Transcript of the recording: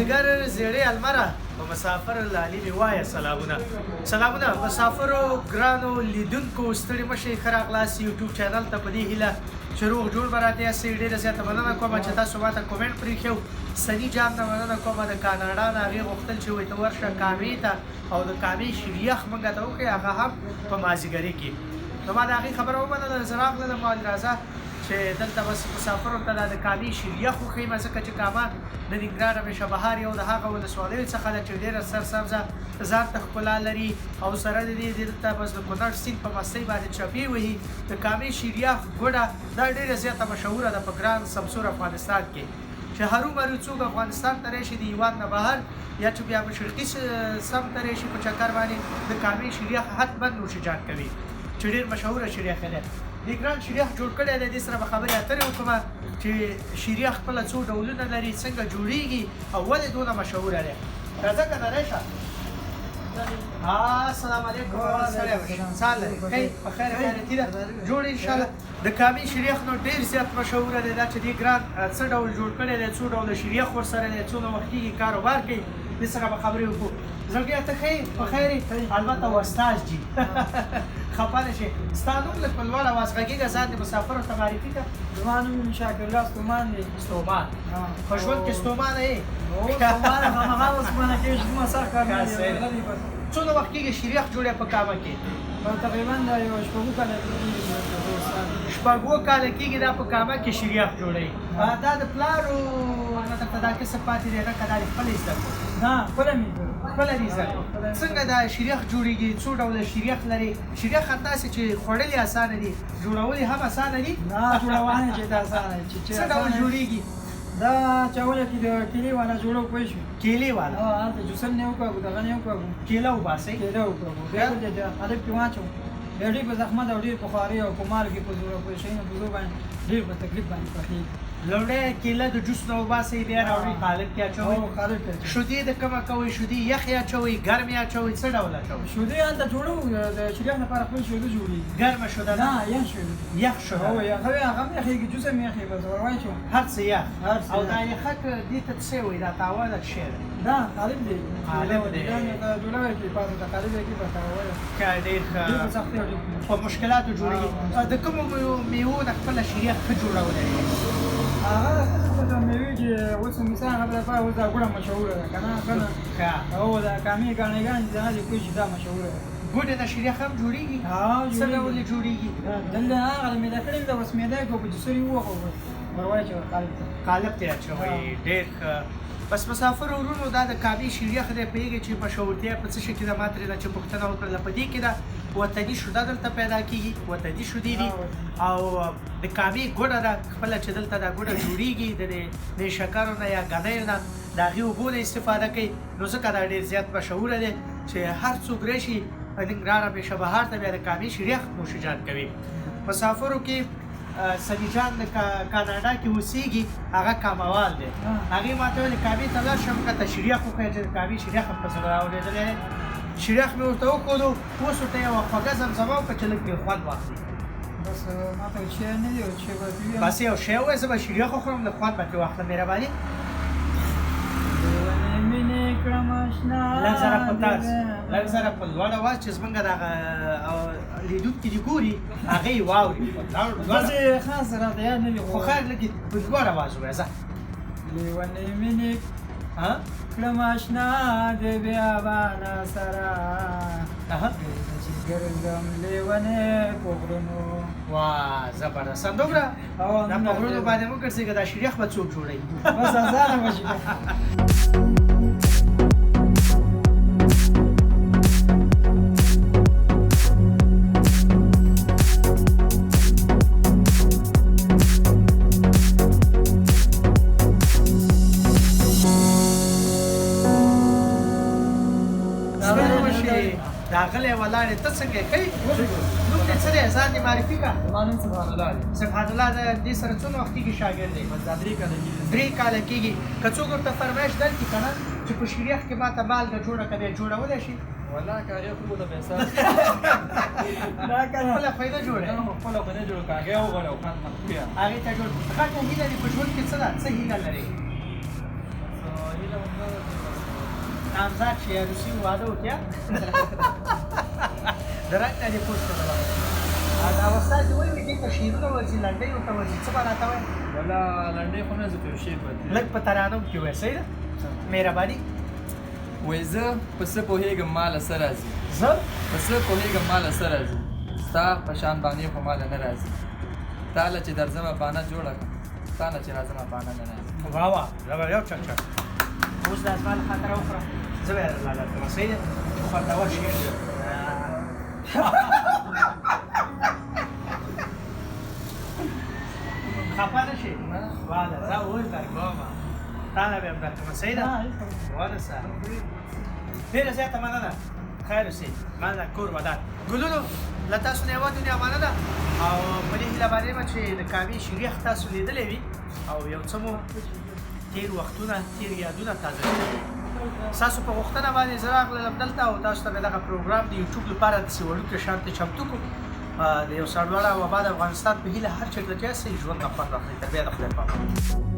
مازدیګر زیړې المره په مسافر لالي مې وایه سلامونه مسافرو ګرانو لیدونکو ستړي مشئ ښه راغلاست یوټیوب چینل ته په دې هیله چې روغ جوړ به راته یاستئ ډېره زیاته مننه کوم چې تاسو ماته کومنټ پرېښی سني جان نه مننه کوم د کاناډا نه هغې غوښتل چې وایي ته ورشه کامې ته او د کامې شیریخ موږ ته وکړې هغه هم په مازدیګري کې نو ما د هغې خبره ومنله زه راغلم او راځه چې دلته بس مسافرو ته د کامې شیریخ وښیم ځکه چې کامه د ننګرهار همیشه بهار یو د هغه ولسوالیو څخه ده چې ډېره سرسبزه ځان ته ښکلا لري او سره د دې دلته بس د کونړ سیند په مستۍ باندې چپې وهي د کامې شیریخ ګوډه دا ډېره زیاته مشهوره ده په ګران سمسور افغانستان کې چې هرومرو څوک افغانستان ته راشي د هېواد نه بهر یا چې بیا مشرقي سمت ته راشي په چکر باندې د کامې شیریخ حتما نوشجان کوي چې ډېر مشهوره شیریخ دی د ګران شیریخ جوړ کړی دی دې سره به خبرې اترې وکړم چې شیریخ خپله څو ډولونه لري څنګه جوړیږي او ولې دونه مشهوره دی راځه که نه راشه السلام علیکم سهار لري ښه په خیر خیرتي ده جوړ انشاءالله د کامې شیریخ نو ډېر زیات مشهوره دی دا چې دې ګران څه ډول جوړ کړی دی څو ډوله شیریخ ورسره دی څونه وخت کېږي کاروبار کوي دې سره به خبرې وکړو زړګیه ته ښه په خیر البته استاد جي خفه نه شي ستا نوم لږ په لوړ اواز غږېږه ځان د مسافرو ته معرفي کړه زما نوم شاکرالله ستومان دی ستومان په ژوند کې ستومانه یې ستومان هماغه اوسمانه کې زما سخت کار نه دی څونه وخت کېږي شیریخ جوړی په کامه کې تقریبا دا یو شپږو کاله کېږي شپږو کاله کېږي دا په کامه کې شیریخ جوړوي دا د پلارو مطلب ته دا کسب پاتې دی نه که دا د خپله زده کړو نه خپله مې خپله دې زده کړو څنګه دا شیریخ جوړېږي څو ډوله شیریخ لري شیریخ همداسې چې خوړل یې اسانه دي جوړول یې هم اسانه دي نه جوړول یې چې دا اسانه دي څه ډول جوړېږي دا چاوله کې د کیلې والا جوړو پوه شو کیلې والا هلته جوسل نه وکړو دغه نه وکړو کیله وباسئ کیله وکړو بیا د هدف کې واچو بیا ډېر په زحمت او ډېر په خواري او په مالګې په زوره پوه شي نو په زور باندې ډېر په تکلیف باندې پخېږي لوړې کیله د جوس نه وباسئ بیا راوړئ قالب کې اچوئ قالب کې شودې د کومه کوئ شودې یخې اچوئ ګرمې اچوئ څه ډول اچوئ شودې هلته جوړو د شیریخ لپاره خپل شودې جوړېږي ګرمه شوده نه یخ شودې یخ شوده هو یخ هغه هم یخېږي جوس هم یخېږي بس ور واچو هر څه یخ او دا یخک دې ته څه وایي دا تاوه ده څه ده دا قالب دی قالب دی جوړوي کې پاتې د قالب کې په تاوه که ډېر په مشکلاتو جوړېږي د کومو میوو نه خپله شیریخ ښه جوړولی هغه د میوې چې اوس مثال هغه لپاره اوس دا ګوډه مشهوره ده که نه او دا کامې ګاڼېګانې دا دې کوي چې دا مشهوره ده ګوډې نه شیریخ هم جوړېږي څه ډول جوړېږي دلته هغه د میده کړې ده اوس میده کو په جسري ووخه ور واچوه قالب ته اچوئ ډېر ښه بس مسافر ورونو دا د کامې شیریخ دی پوهېږئ چې مشهورتیا په څه شي کې ده ما ترې نه چې پوښتنه وکړله په دې کې ده وطني شوده دلته پیدا کېږي وطني شودې دي او د کامې ګوډه ده خپله چې دلته دا ګوډه جوړېږي د شکرو نه یا ګنیو نه د هغې اوبو نه استفاده کوي نو ځکه دا ډېر زیات مشهوره دی چې هر څوک راشي ننګرهار همیشه بهار ته بیا د کامې شیریخ نوشجان کوي مسافرو کې سني جان د کاناډا کې اوسېږي هغه کاموال دی هغې ما ته ویلې کامې ته لاړ شم که ته شیریخ وښیه چې د کامې شیریخ هم په زړه راولېدلی دی شیریخ مې ورته وښودو اوس ورته یوه خوږه زمزمه وکړه چې لږ پرې خوند واخلي بس ما ته شی نه دی چې به بس یو شی ووایه زه به شیریخ وخورم لږ خوند به ترې واخلم مهرباني لږ ذره په لوړ اواز چې زمونږ دغه لیدونکي دې ګوري هغه یې واوري داسې خاص راته یاد نه دي خو خیر لږ په لوړ اواز ووایه ځه لیونۍ مینې کړم اشنا د بیابانه سره چې ګرځم لیونۍ په غرونو واه زبردست دومره دا په غرونو باندې مو ګرځېږه دا شیریخ به څوک جوړوي بس ازانه به شي داغلی ولاړې ته څنګه یې کوي نوم دې څه دی ځان دې معرفي کړه زما نوم سبحان الله دی سبحان الله د دې سره څومره وخت کېږي شاګرد دی بس دا 3 کاله کېږي 3 کاله کېږي که څوک ورته فرمایش درکړي که نه چې په شیریخ کې ماته مالګه جوړه کړه بیا جوړولی شي والله که هغې خو د پیسه دا خپله فایده جوړه خپله خو نه جوړ کړه هغې وغواړه او خوند مخکې هغې ته جوړ غټه هیله دې په ژوند کې څه ده څه هیله لرې هیله نامزد شي عروسی و واده وکړه درنګ نه دې پوښتنه وکړه دا استاد وایي دې ته شیرونه ورځي لنډۍ ورته ورځي څه به راته وایي ولا لنډۍ خو نه زه په یو شعر باندې لږ په ترانو کې وایي صحیح ده مهرباني وایي زه په څه پوهېږم ماله څه راځي زه په څه پوهېږم ماله څه راځي ستا په شان باندې خو ماله نه راځي تا له چې درځمه بانه جوړه کړه تا نه چې راځمه بانه نه راځي واه واه دا به یو چک چک اوس د اسمان خاطر وخوره زه به یې درله درکړم صحیح ده خوندور شعر دی خفه نه شي واده زه اوس درکوم تا نه به هم درکړم صحیح ده واده سه ډېره زیاته مننه خیر اوسئ مننه کور ودان ګلونو له تاسو نه یوه دنیا مننه او په دې هیله باندې یم چې د کاوې شریخ تاسو لیدلی وي او یو څه مو تېر وختونه تېر یادونه تازه کړي ستاسو په غوښتنه باندې زه راغلم دلته او تاسو ته مې دغه پروګرام د یوټیوب لپاره داسې وړوکی شانتې چمتو کړو د یو سرلوړه او آباد افغانستان په هیله هر چېرته چې یاستئ ژوند نه خوند واخلئ تر بیا د خدای پامان